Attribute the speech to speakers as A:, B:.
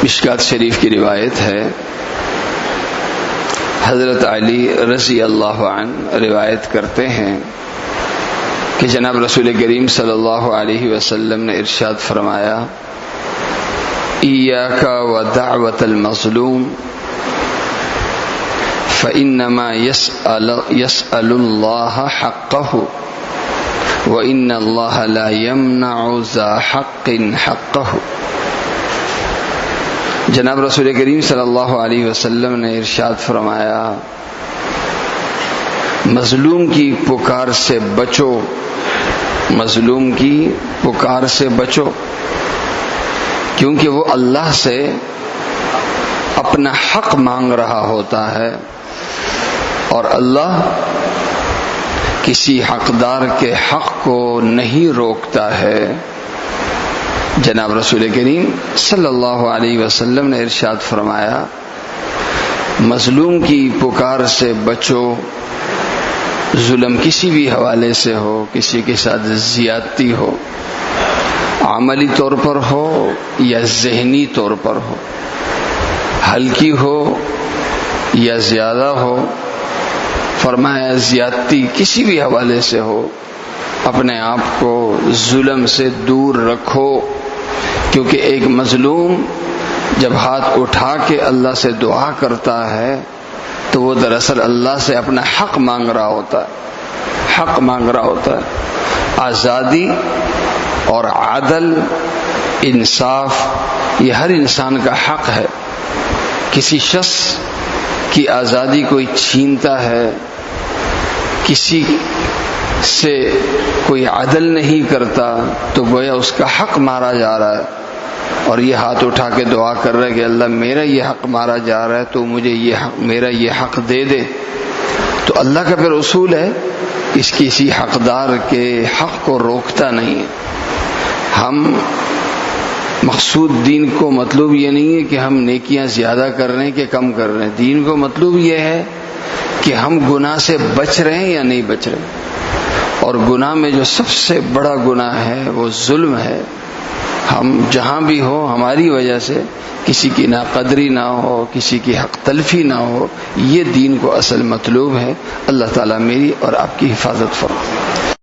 A: مشکات شریف کی روایت ہے، حضرت علی رضی اللہ عنہ روایت کرتے ہیں کہ جناب رسول کریم صلی اللہ علیہ وسلم نے ارشاد فرمایا، ایاک ودعوۃ المظلوم فإنما يسأل الله حقه وإن الله لا يمنع ذا حق حقه۔ جناب رسول کریم صلی اللہ علیہ وسلم نے ارشاد فرمایا، مظلوم کی پکار سے بچو، مظلوم کی پکار سے بچو، کیونکہ وہ اللہ سے اپنا حق مانگ رہا ہوتا ہے اور اللہ کسی حقدار کے حق کو نہیں روکتا ہے۔ جناب رسول کریم صلی اللہ علیہ وسلم نے ارشاد فرمایا، مظلوم کی پکار سے بچو، ظلم کسی بھی حوالے سے ہو، کسی کے ساتھ زیادتی ہو، عملی طور پر ہو یا ذہنی طور پر ہو، ہلکی ہو یا زیادہ ہو، فرمایا زیادتی کسی بھی حوالے سے ہو، اپنے آپ کو ظلم سے دور رکھو، کیونکہ ایک مظلوم جب ہاتھ اٹھا کے اللہ سے دعا کرتا ہے تو وہ دراصل اللہ سے اپنا حق مانگ رہا ہوتا ہے، حق مانگ رہا ہوتا ہے۔ آزادی اور عدل، انصاف، یہ ہر انسان کا حق ہے۔ کسی شخص کی آزادی کوئی چھینتا ہے، کسی سے کوئی عدل نہیں کرتا تو گویا اس کا حق مارا جا رہا ہے، اور یہ ہاتھ اٹھا کے دعا کر رہا ہے کہ اللہ میرا یہ حق مارا جا رہا ہے تو مجھے یہ حق، میرا یہ حق دے دے۔ تو اللہ کا پھر اصول ہے اس کسی حقدار کے حق کو روکتا نہیں ہے۔ ہم مقصود دین کو مطلوب یہ نہیں ہے کہ ہم نیکیاں زیادہ کر رہے ہیں کہ کم کر رہے ہیں، دین کو مطلوب یہ ہے کہ ہم گناہ سے بچ رہے ہیں یا نہیں بچ رہے، اور گناہ میں جو سب سے بڑا گناہ ہے وہ ظلم ہے۔ ہم جہاں بھی ہو ہماری وجہ سے کسی کی ناقدری نہ ہو، کسی کی حق تلفی نہ ہو، یہ دین کو اصل مطلوب ہے۔ اللہ تعالیٰ میری اور آپ کی حفاظت فرمائے۔